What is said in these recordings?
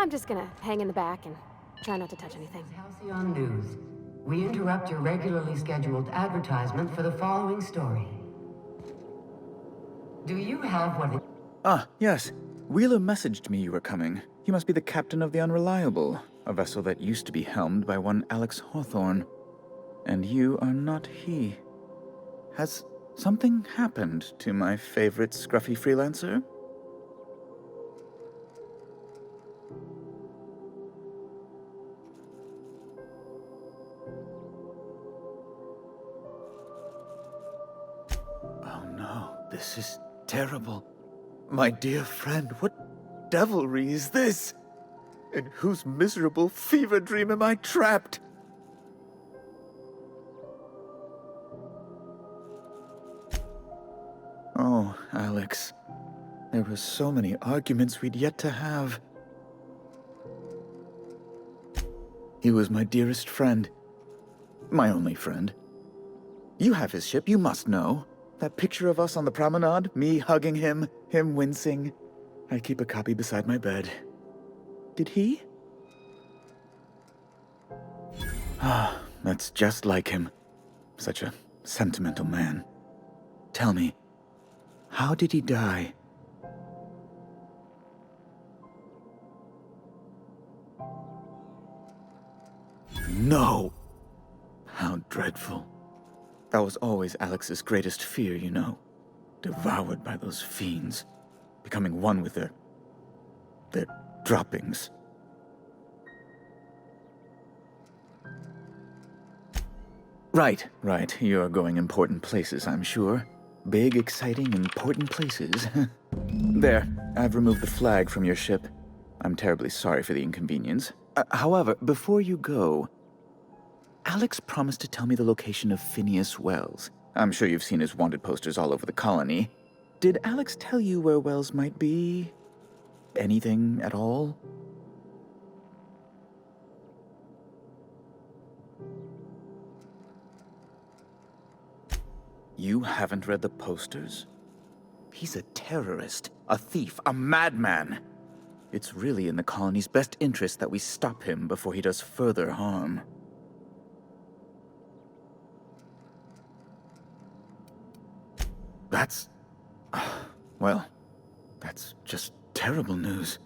I'm just gonna hang in the back and try not to touch anything. Halcyon News. We interrupt your regularly scheduled advertisement for the following story. Do you have what it... Ah, yes. Wheeler messaged me you were coming. You must be the captain of the Unreliable, a vessel that used to be helmed by one Alex Hawthorne. And you are not he. Has something happened to my favorite scruffy freelancer? Oh no, this is terrible. My dear friend, what devilry is this? In whose miserable fever dream am I trapped? Oh, Alex. There were so many arguments we'd yet to have. He was my dearest friend. My only friend. You have his ship, you must know. That picture of us on the promenade, me hugging him, him wincing. I keep a copy beside my bed. Did he? Ah, that's just like him. Such a sentimental man. Tell me, how did he die? No! How dreadful. That was always Alex's greatest fear, you know. Devoured by those fiends. Becoming one with their droppings. Right. You're going important places, I'm sure. Big, exciting, important places. There, I've removed the flag from your ship. I'm terribly sorry for the inconvenience. However, before you go, Alex promised to tell me the location of Phineas Wells. I'm sure you've seen his wanted posters all over the colony. Did Alex tell you where Wells might be? Anything at all? You haven't read the posters? He's a terrorist, a thief, a madman. It's really in the colony's best interest that we stop him before he does further harm. That's... well, that's just terrible news.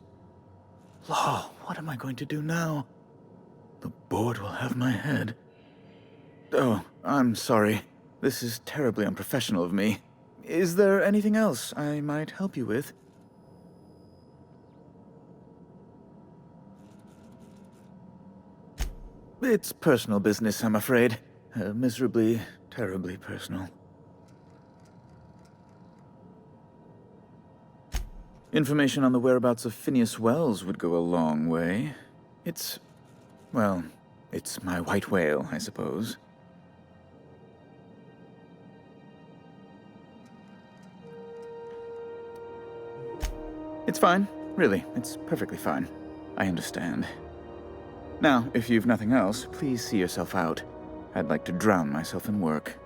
Law, what am I going to do now? The board will have my head. Oh, I'm sorry. This is terribly unprofessional of me. Is there anything else I might help you with? It's personal business, I'm afraid. Miserably, terribly personal. Information on the whereabouts of Phineas Wells would go a long way. It's my white whale, I suppose. It's fine. Really, it's perfectly fine. I understand. Now, if you've nothing else, please see yourself out. I'd like to drown myself in work.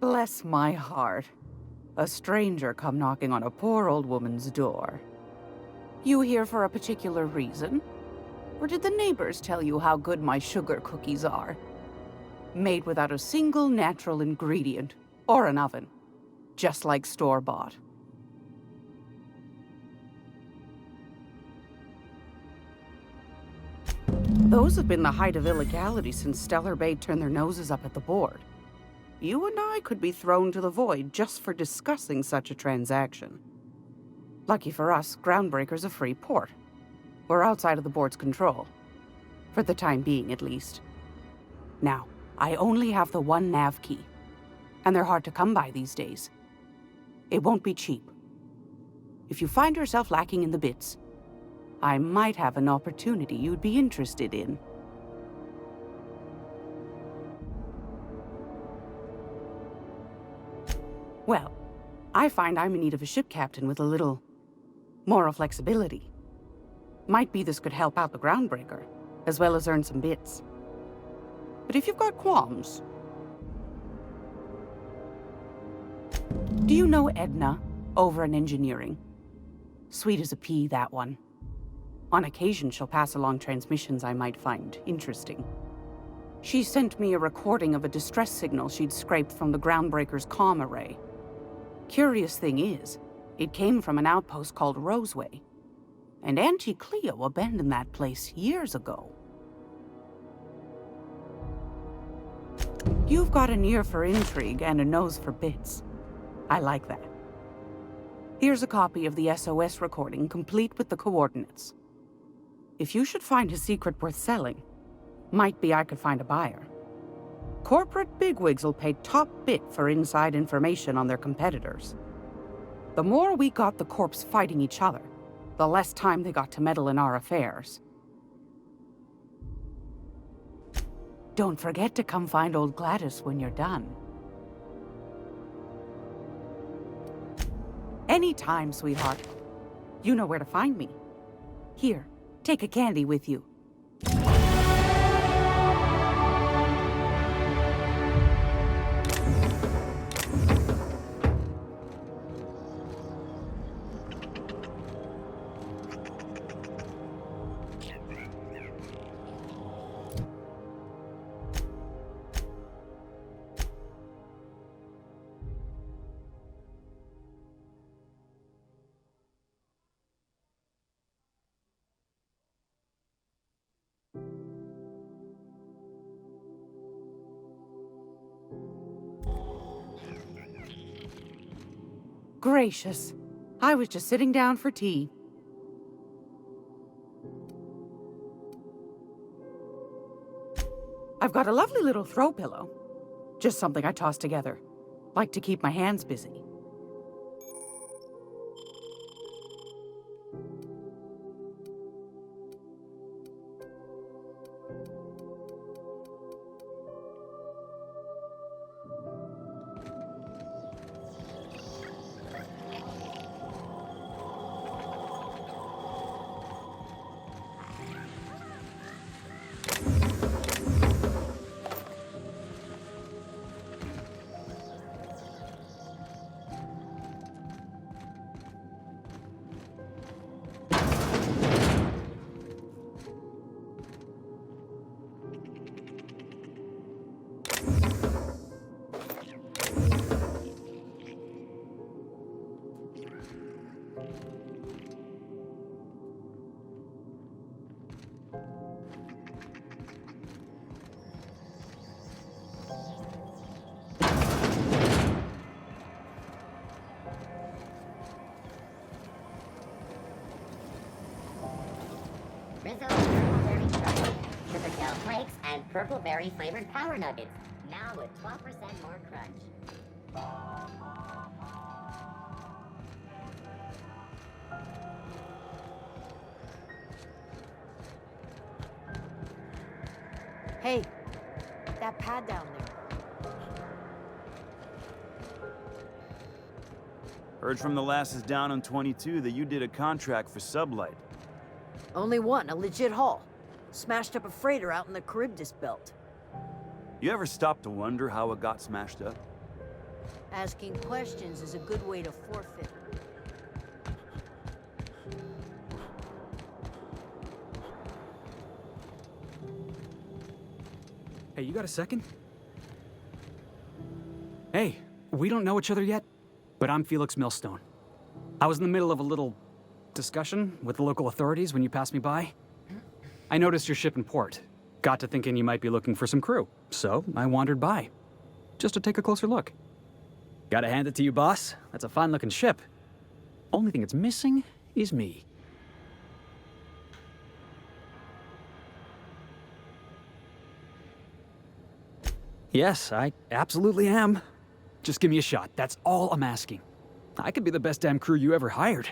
Bless my heart. A stranger come knocking on a poor old woman's door. You here for a particular reason? Or did the neighbors tell you how good my sugar cookies are? Made without a single natural ingredient, or an oven. Just like store-bought. Those have been the height of illegality since Stellar Bay turned their noses up at the board. you and I could be thrown to the void just for discussing such a transaction. Lucky for us, Groundbreaker's a free port. We're outside of the board's control. For the time being, at least. Now, I only have the one nav key. And they're hard to come by these days. It won't be cheap. If you find yourself lacking in the bits, I might have an opportunity you'd be interested in. Well, I find I'm in need of a ship captain with a little moral flexibility. Might be this could help out the Groundbreaker, as well as earn some bits. But if you've got qualms... Do you know Edna, over in engineering? Sweet as a pea, that one. On occasion, she'll pass along transmissions I might find interesting. She sent me a recording of a distress signal she'd scraped from the Groundbreaker's comm array. Curious thing is, it came from an outpost called Roseway. And Auntie Cleo abandoned that place years ago. You've got an ear for intrigue and a nose for bits. I like that. Here's a copy of the SOS recording, complete with the coordinates. If you should find a secret worth selling, might be I could find a buyer. Corporate bigwigs will pay top bit for inside information on their competitors. The more we got the corps fighting each other, the less time they got to meddle in our affairs. Don't forget to come find old Gladys when you're done. Anytime, sweetheart. You know where to find me. Here, take a candy with you. Gracious. I was just sitting down for tea. I've got a lovely little throw pillow. Just something I toss together. Like to keep my hands busy. Sugar Gel Flakes, and purple berry flavored power nuggets. Now with 12% more crunch. Hey, that pad down there. Heard from the lasses down on 22 that you did a contract for Sublight. Only one, a legit haul. Smashed up a freighter out in the Charybdis belt. You ever stop to wonder how it got smashed up? Asking questions is a good way to forfeit. Hey, you got a second? Hey, we don't know each other yet, but I'm Felix Millstone. I was in the middle of a little discussion with the local authorities when you passed me by. I noticed your ship in port. Got to thinking you might be looking for some crew, so I wandered by. just to take a closer look. Gotta hand it to you, boss. That's a fine-looking ship. Only thing it's missing is me. Yes, I absolutely am. Just give me a shot. That's all I'm asking. I could be the best damn crew you ever hired.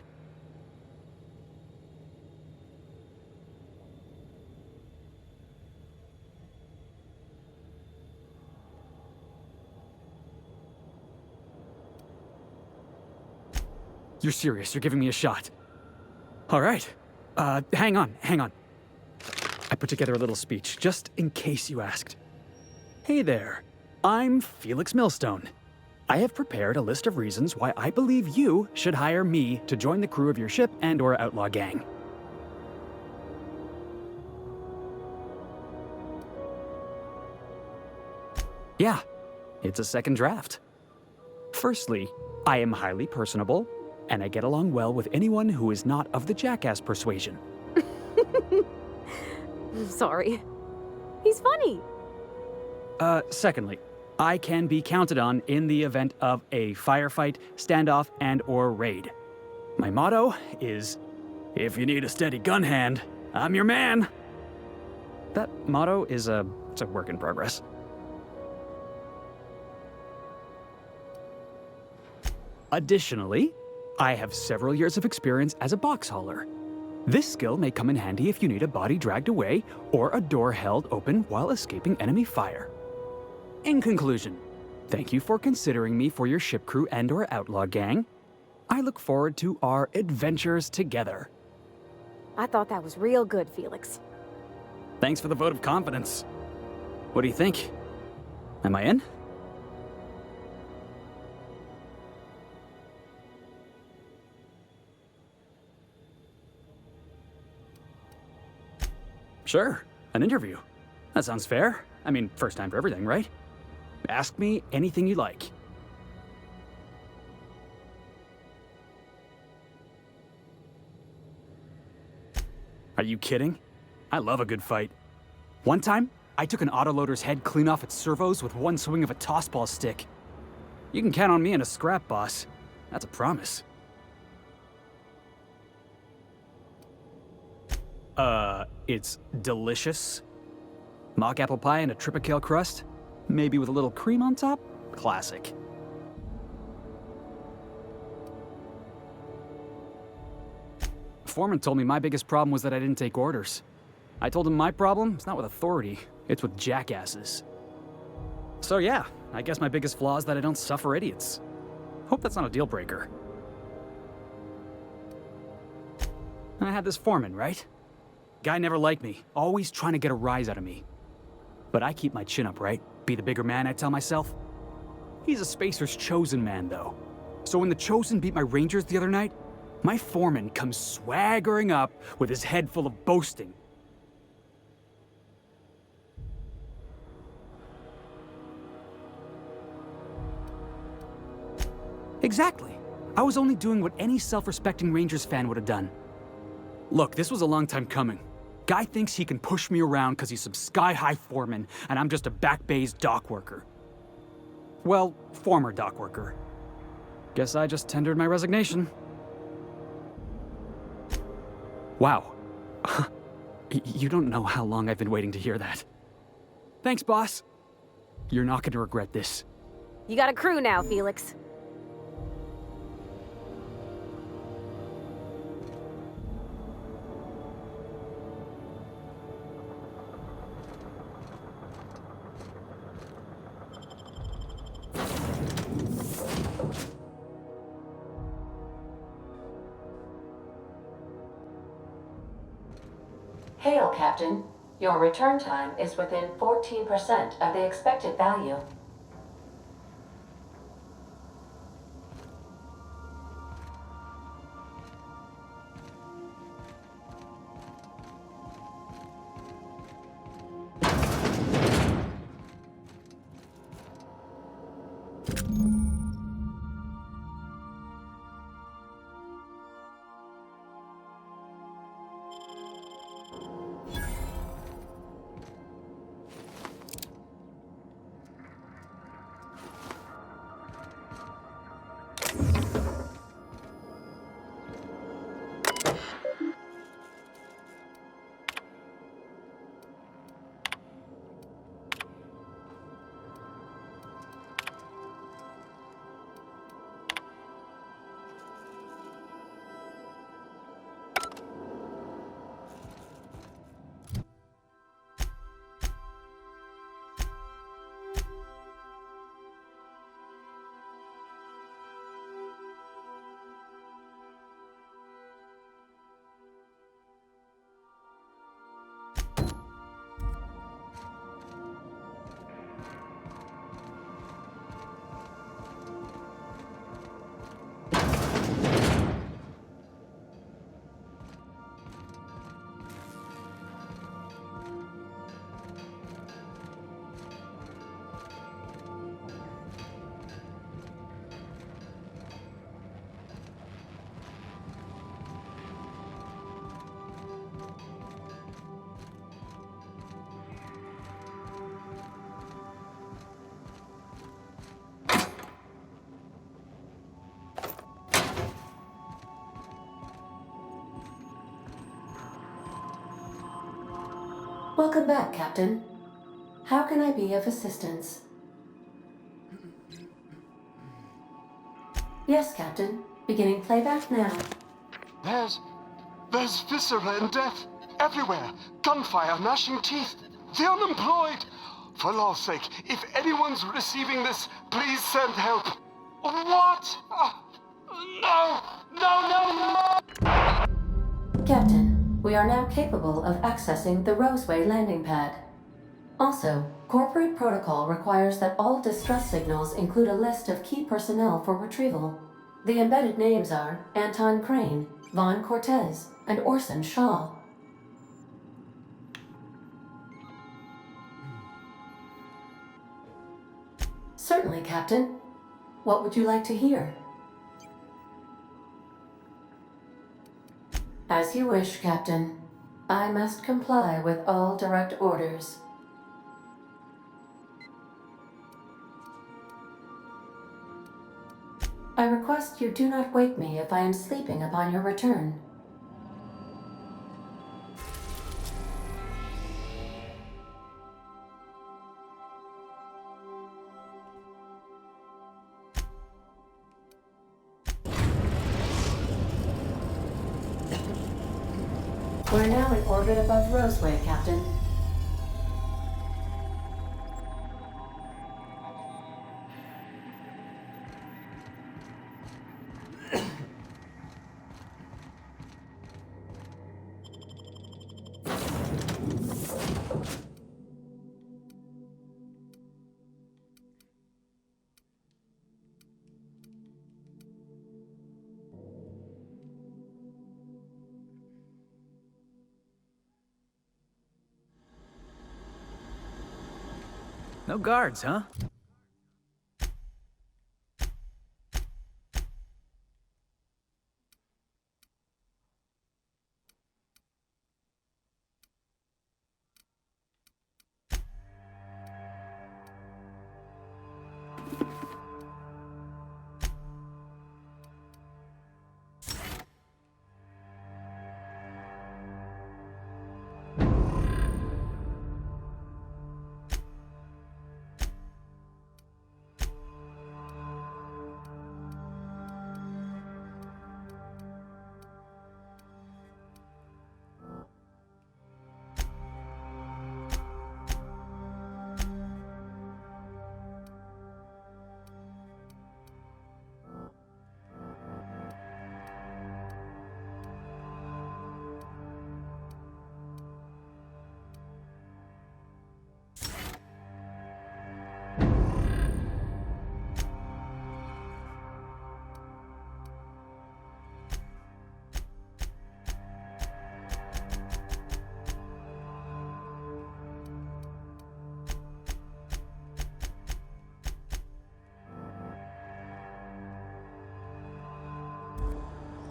You're serious. You're giving me a shot. All right. Hang on. I put together a little speech, just in case you asked. Hey there. I'm Felix Millstone. I have prepared a list of reasons why I believe you should hire me to join the crew of your ship and/or outlaw gang. Yeah, it's a second draft. Firstly, I am highly personable, and I get along well with anyone who is not of the jackass persuasion. Sorry. He's funny. Secondly, I can be counted on in the event of a firefight, standoff, and/or raid. My motto is, if you need a steady gun hand, I'm your man. That motto is it's a work in progress. Additionally, I have several years of experience as a box hauler. This skill may come in handy if you need a body dragged away or a door held open while escaping enemy fire. In conclusion, thank you for considering me for your ship crew and/or outlaw gang. I look forward to our adventures together. I thought that was real good, Felix. Thanks for the vote of confidence. What do you think? Am I in? Sure, an interview. That sounds fair. I mean, first time for everything, right? Ask me anything you like. Are you kidding? I love a good fight. One time, I took an autoloader's head clean off its servos with one swing of a tossball stick. You can count on me in a scrap, boss. That's a promise. It's delicious. Mock apple pie and a tripicale crust, maybe with a little cream on top. Classic. Foreman told me my biggest problem was that I didn't take orders. I told him my problem is not with authority, it's with jackasses. So yeah, I guess my biggest flaw is that I don't suffer idiots. Hope that's not a deal breaker. I had this foreman, right? Guy never liked me, always trying to get a rise out of me. But I keep my chin up, right? Be the bigger man, I tell myself. He's a Spacer's chosen man, though. So when the Chosen beat my Rangers the other night, my foreman comes swaggering up with his head full of boasting. Exactly. I was only doing what any self-respecting Rangers fan would have done. Look, this was a long time coming. Guy thinks he can push me around because he's some sky-high foreman, and I'm just a back bay's dock worker. Well, former dock worker. Guess I just tendered my resignation. Wow. You don't know how long I've been waiting to hear that. Thanks, boss. You're not going to regret this. You got a crew now, Felix. Hail, Captain. Your return time is within 14% of the expected value. Welcome back, Captain. How can I be of assistance? Yes, Captain. Beginning playback now. There's viscera and death everywhere. Gunfire, gnashing teeth. The unemployed. For law's sake, if anyone's receiving this, please send help. What? No! No, no, no! Captain, we are now capable of accessing the Roseway landing pad. Also, corporate protocol requires that all distress signals include a list of key personnel for retrieval. The embedded names are Anton Crane, Vaughn Cortez, and Orson Shaw. Certainly, Captain. What would you like to hear? As you wish, Captain. I must comply with all direct orders. I request you do not wake me if I am sleeping upon your return. We're now in orbit above Roseway, Captain. No guards, huh?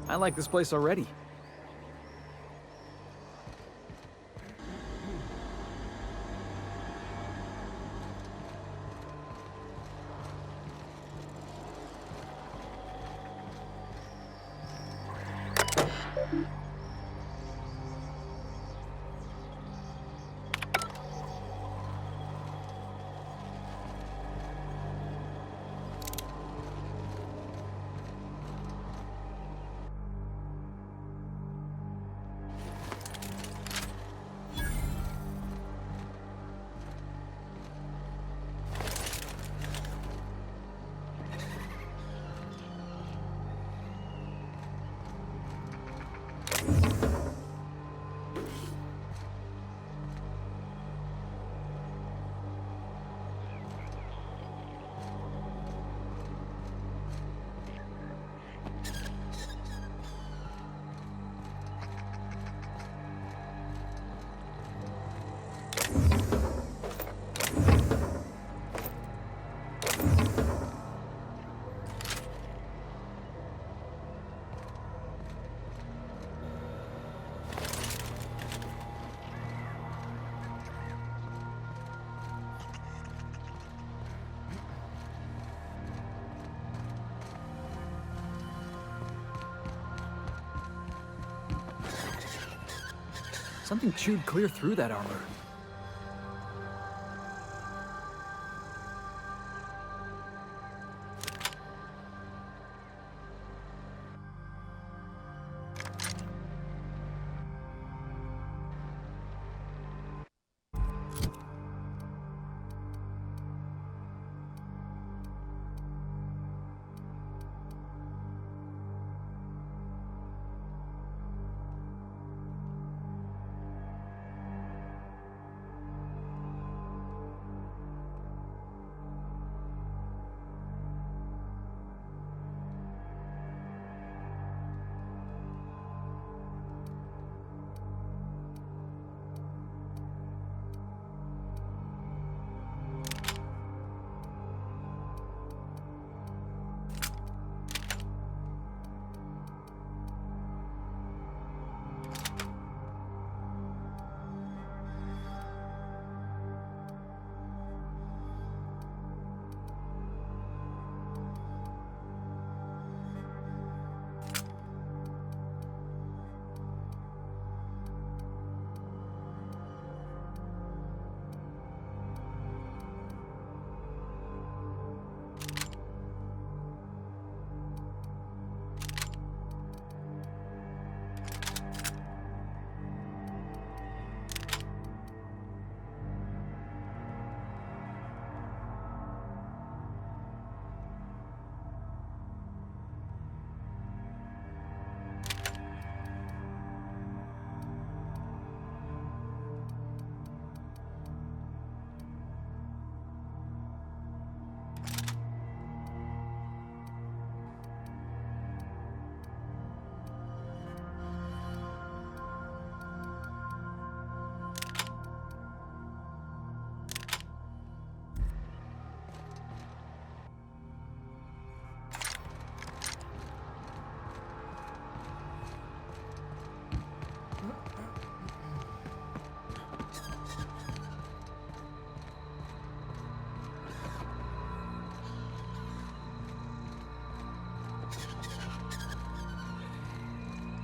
I like this place already. Something chewed clear through that armor.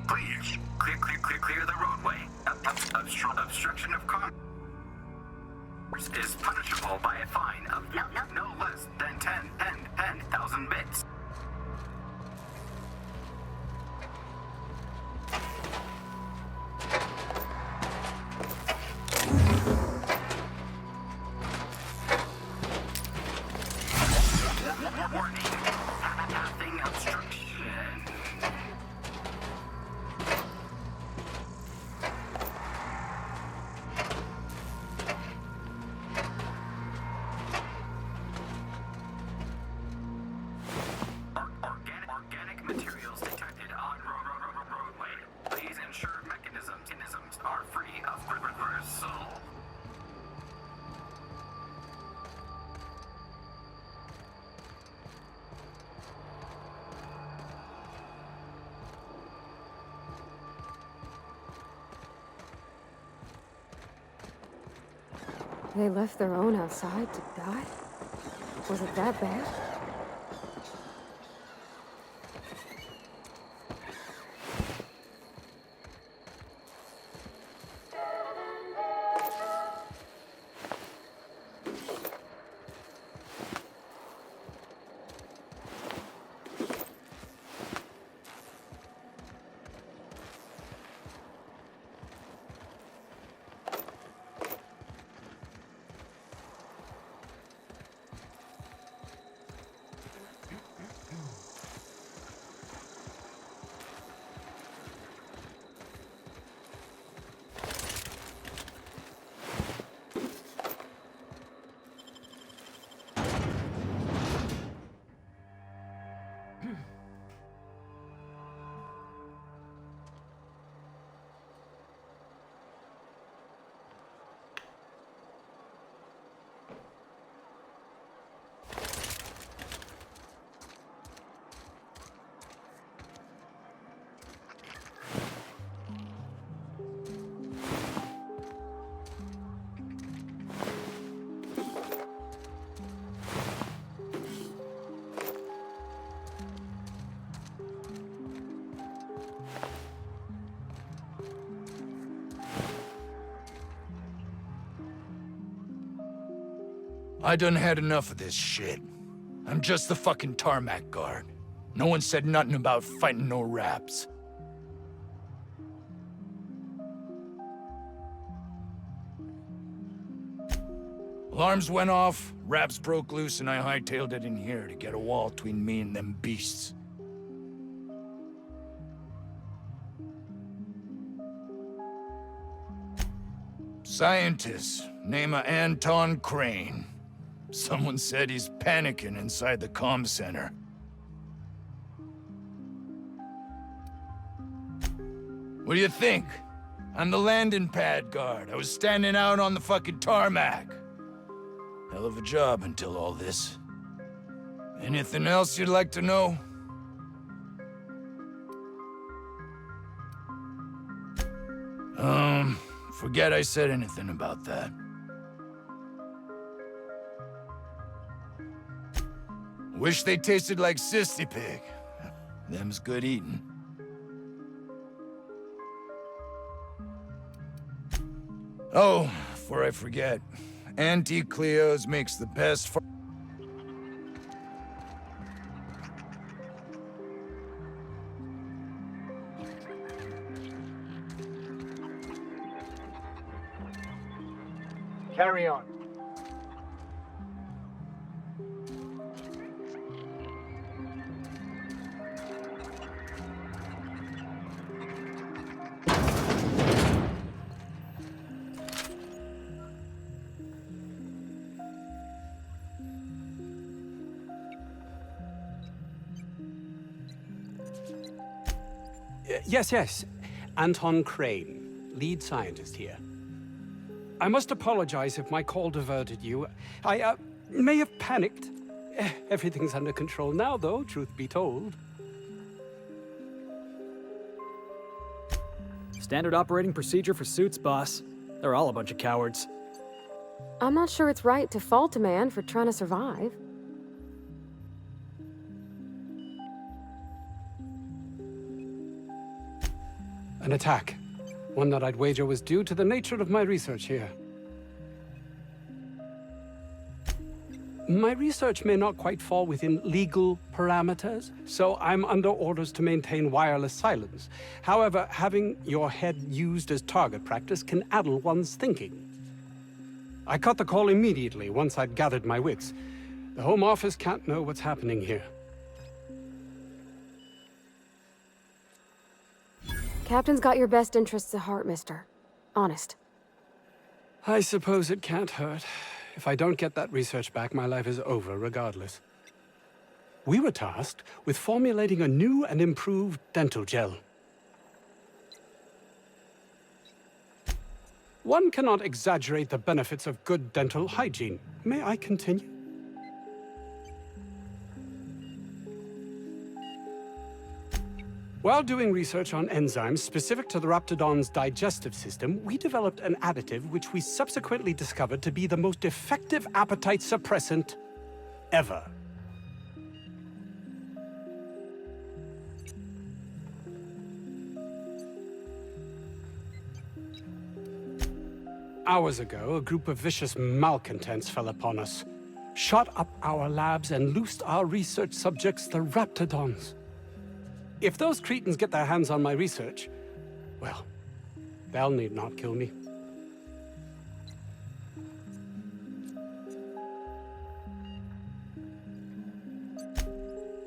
Please, clear the roadway. Obstruction of commerce is punishable by a fine of no less than 10,000 bits. Warning, nothing obstruction. Organic materials detected on roadway. Please ensure mechanisms are free of reversal. They left their own outside to die? Was it that bad? I done had enough of this shit. I'm just the fucking tarmac guard. No one said nothing about fighting no raps. Alarms went off, raps broke loose, and I hightailed it in here to get a wall between me and them beasts. Scientist, name of Anton Crane. Someone said he's panicking inside the comm center. What do you think? I'm the landing pad guard. I was standing out on the fucking tarmac. Hell of a job until all this. Anything else you'd like to know? Forget I said anything about that. Wish they tasted like Sissy Pig. Them's good eating. Oh, before I forget, Auntie Cleo's makes the best Carry on. Yes. Anton Crane, lead scientist here. I must apologize if my call diverted you. I may have panicked. Everything's under control now, though, truth be told. Standard operating procedure for suits, boss. They're all a bunch of cowards. I'm not sure it's right to fault a man for trying to survive. An attack. One that I'd wager was due to the nature of my research here. My research may not quite fall within legal parameters, so I'm under orders to maintain wireless silence. However, having your head used as target practice can addle one's thinking. I cut the call immediately once I'd gathered my wits. The Home Office can't know what's happening here. Captain's got your best interests at heart, mister. Honest. I suppose it can't hurt. If I don't get that research back, my life is over regardless. We were tasked with formulating a new and improved dental gel. One cannot exaggerate the benefits of good dental hygiene. May I continue? While doing research on enzymes specific to the Raptidon's digestive system, we developed an additive which we subsequently discovered to be the most effective appetite suppressant ever. Hours ago, a group of vicious malcontents fell upon us, shot up our labs and loosed our research subjects, the Raptidons. If those cretins get their hands on my research, well, they'll need not kill me.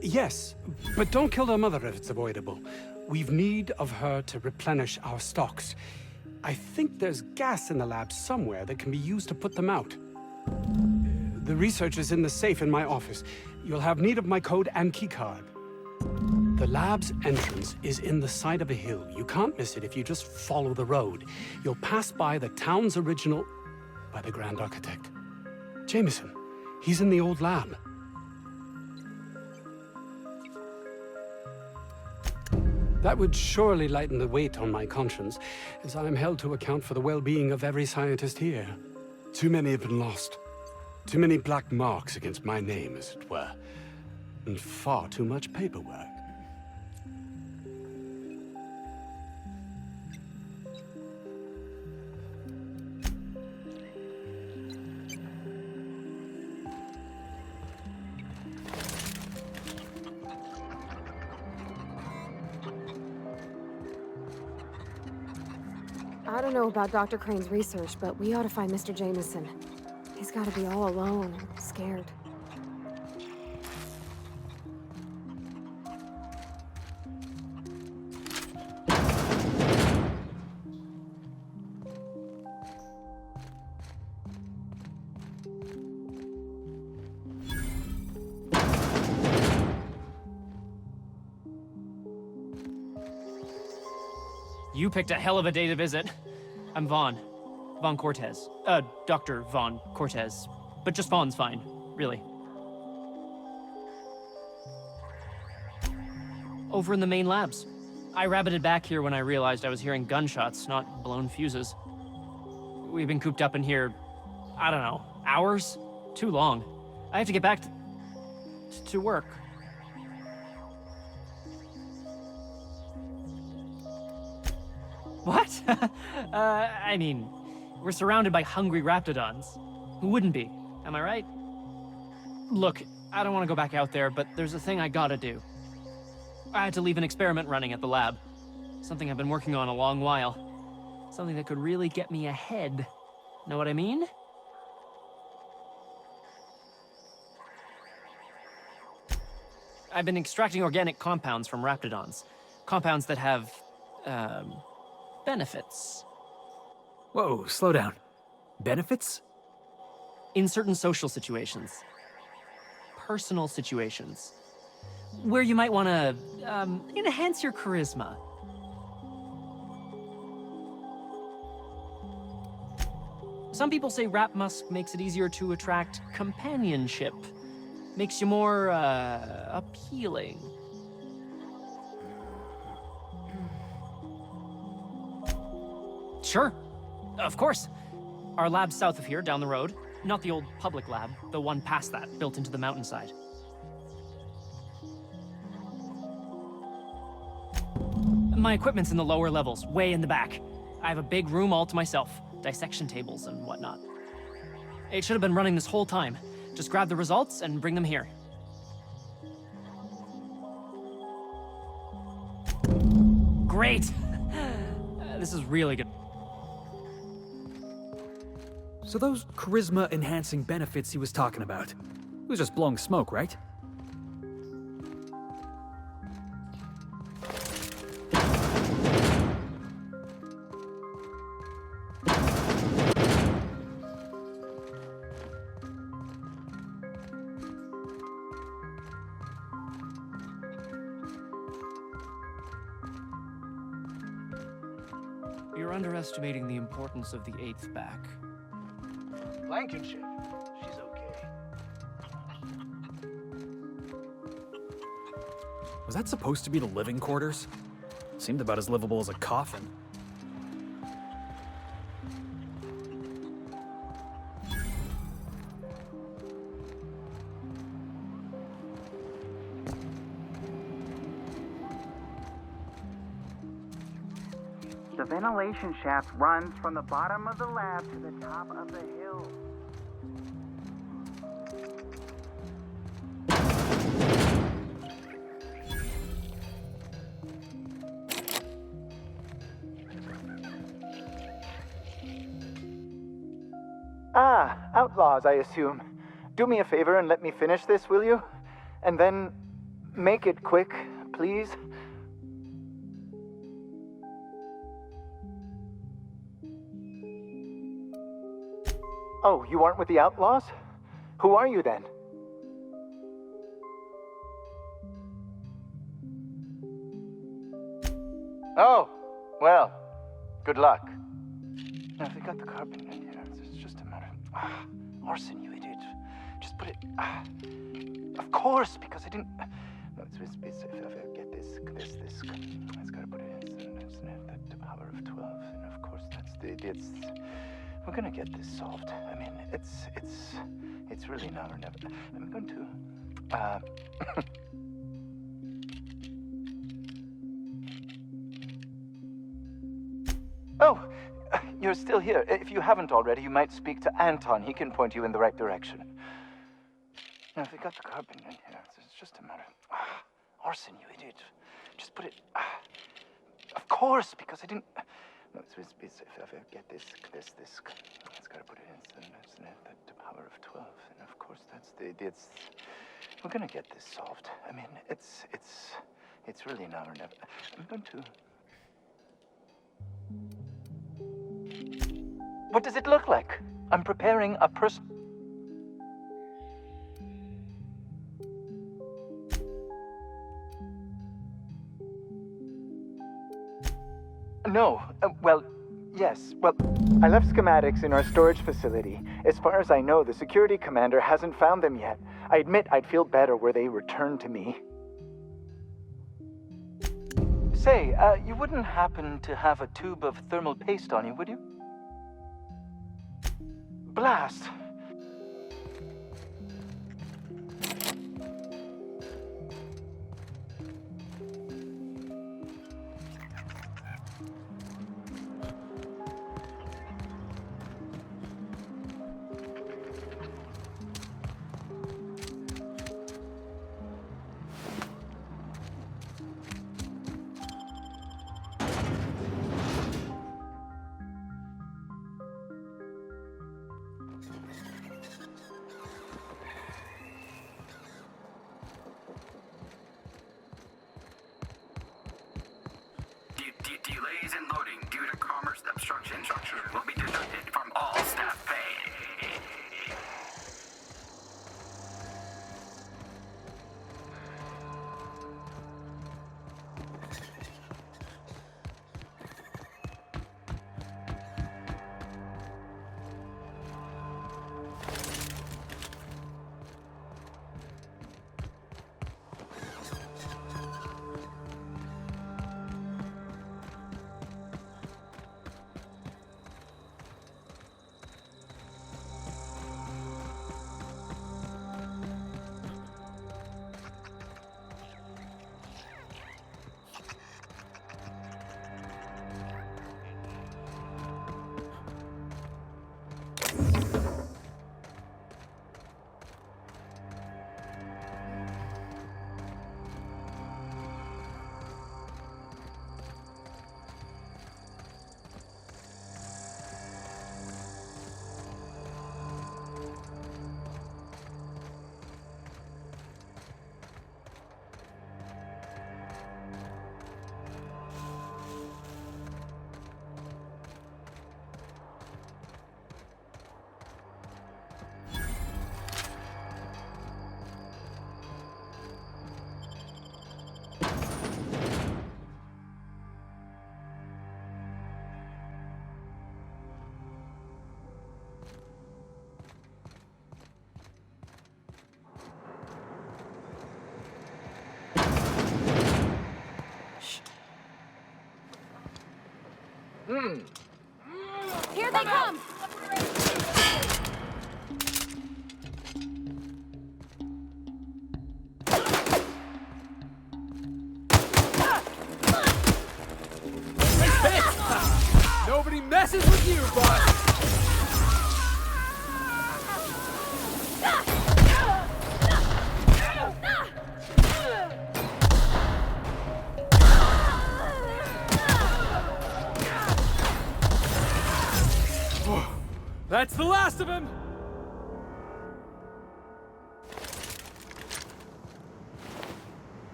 Yes, but don't kill their mother if it's avoidable. We've need of her to replenish our stocks. I think there's gas in the lab somewhere that can be used to put them out. The research is in the safe in my office. You'll have need of my code and keycard. The lab's entrance is in the side of a hill. You can't miss it if you just follow the road. You'll pass by the town's original by the Grand Architect. Jameson, he's in the old lab. That would surely lighten the weight on my conscience, as I am held to account for the well-being of every scientist here. Too many have been lost. Too many black marks against my name, as it were. And far too much paperwork. I don't know about Dr. Crane's research, but we ought to find Mr. Jameson. He's got to be all alone, scared. You picked a hell of a day to visit. I'm Vaughn. Vaughn Cortez. Dr. Vaughn Cortez. But just Vaughn's fine, really. Over in the main labs. I rabbited back here when I realized I was hearing gunshots, not blown fuses. We've been cooped up in here, I don't know, hours? Too long. I have to get back to work. What? I mean, we're surrounded by hungry Raptidons. Who wouldn't be? Am I right? Look, I don't want to go back out there, but there's a thing I gotta do. I had to leave an experiment running at the lab. Something I've been working on a long while. Something that could really get me ahead. Know what I mean? I've been extracting organic compounds from Raptidons. Compounds that have, benefits. Whoa, slow down. Benefits? In certain social situations. Personal situations. Where you might want to, enhance your charisma. Some people say Rap Musk makes it easier to attract companionship. Makes you more, appealing. Sure. Of course. Our lab's south of here, down the road. Not the old public lab, the one past that, built into the mountainside. My equipment's in the lower levels, way in the back. I have a big room all to myself, dissection tables and whatnot. It should have been running this whole time. Just grab the results and bring them here. Great! This is really good. So those charisma-enhancing benefits he was talking about, it was just blowing smoke, right? You're underestimating the importance of the 8th back. Blankenship. She's okay. Was that supposed to be the living quarters? Seemed about as livable as a coffin. The ventilation shaft runs from the bottom of the lab to the top of the hill. Ah, outlaws, I assume. Do me a favor and let me finish this, will you? And then make it quick, please. Oh, you aren't with the outlaws? Who are you then? Oh, well, good luck. Now, if they got the carbon in here, it's just a matter of... arson, you idiot. Just put it... of course, because I didn't... No, it's if I get this... It's gotta put it in, isn't it? The power of 12, and of course, that's the... We're gonna get this solved. I mean, it's really now or never. I'm going to... Oh, you're still here. If you haven't already, you might speak to Anton. He can point you in the right direction. Now, if they got the carbon in here, it's just a matter of... arson, you idiot. Just put it... of course, because I didn't... No, it's if I get this... It's gotta put it in, isn't it? The power of 12, and of course, that's the... We're gonna get this solved. I mean, it's really now or never. I'm going to... What does it look like? I'm preparing a person... No, well, yes. Well, I left schematics in our storage facility. As far as I know, the security commander hasn't found them yet. I admit I'd feel better were they returned to me. Say, you wouldn't happen to have a tube of thermal paste on you, would you? Blast! Delays in loading due to commerce obstruction will be deducted from all staff pay. Here they come! Nobody messes with you, boss! That's the last of him!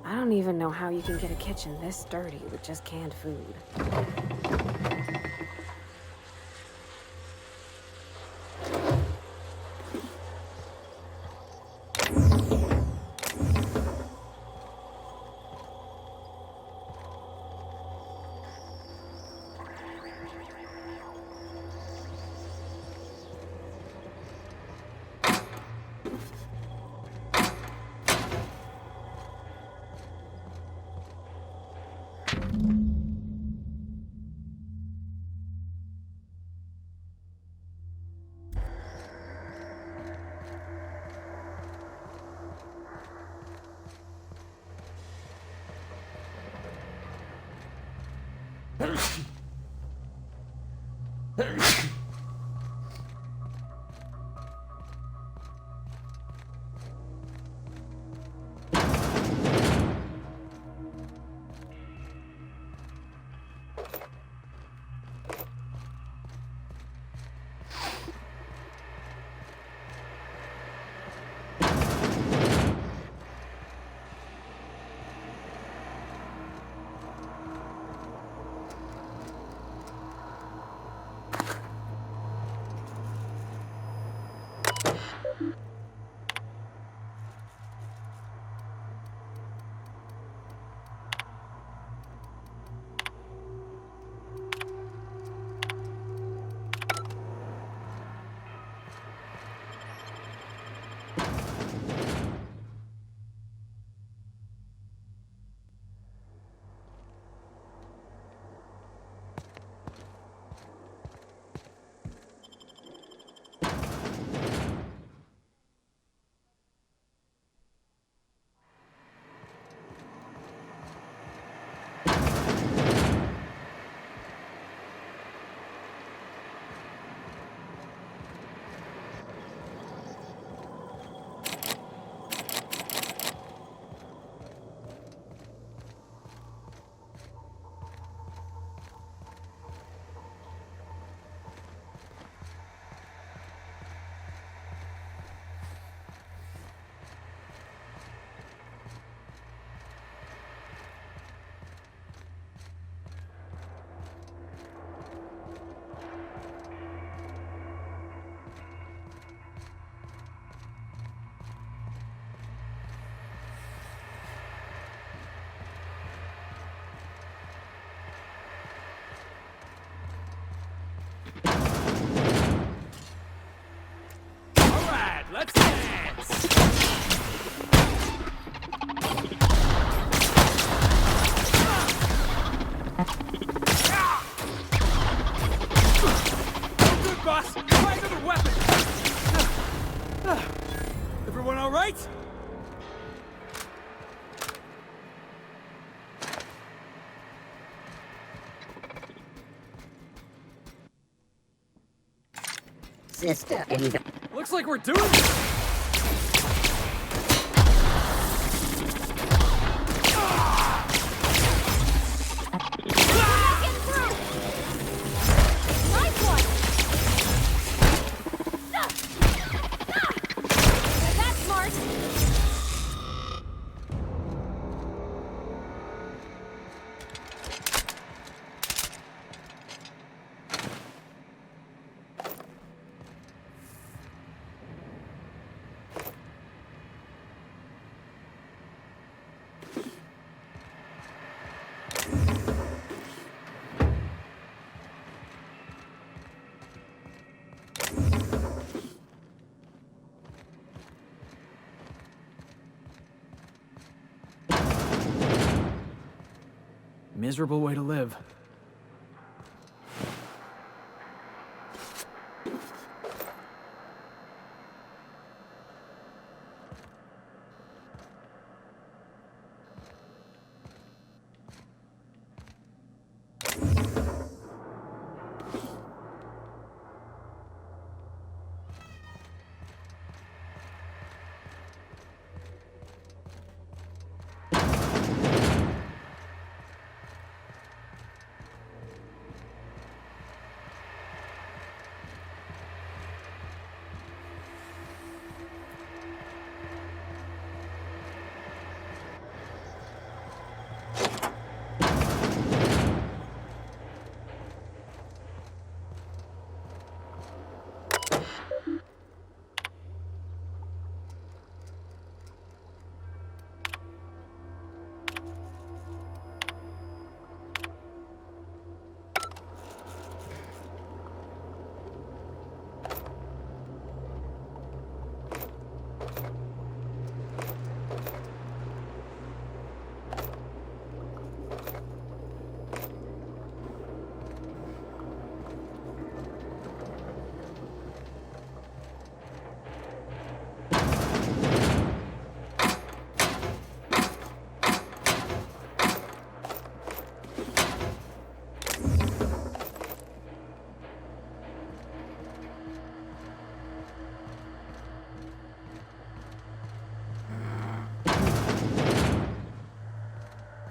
I don't even know how you can get a kitchen this dirty with just canned food. Let's dance! Good, boss! Try another weapon! Everyone all right? Sister. Looks like we're doing it! miserable way to live.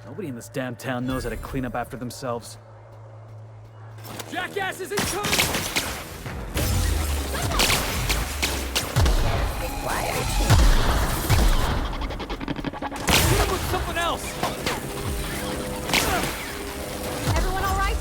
Nobody in this damn town knows how to clean up after themselves. Jackasses incoming! Hit him with something else! Everyone all right?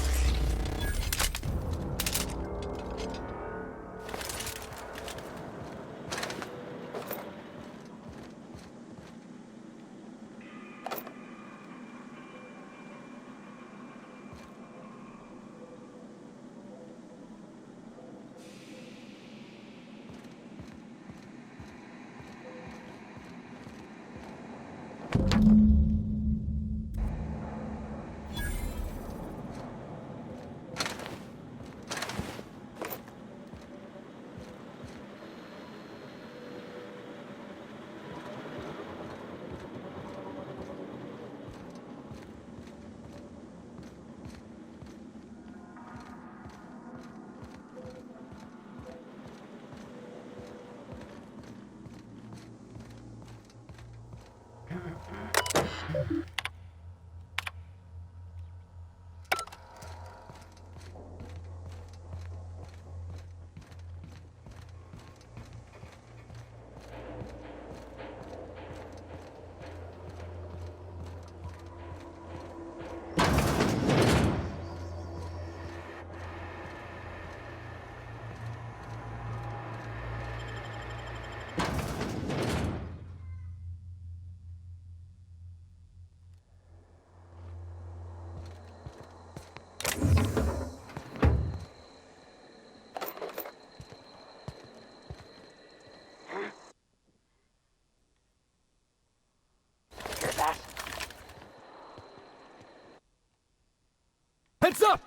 Heads up!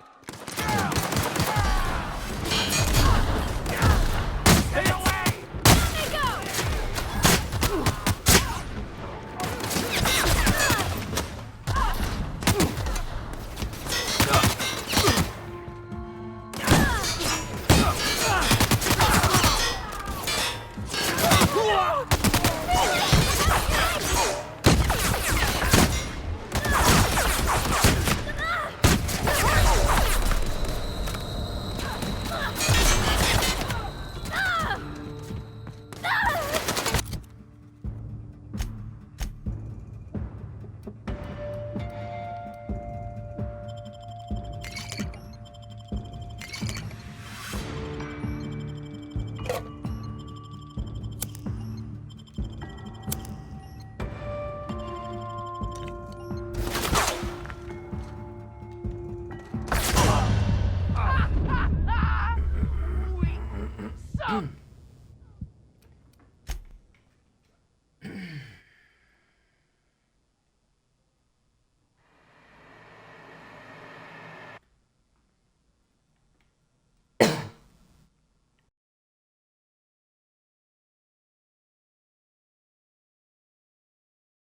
Stay away! Let me go! Son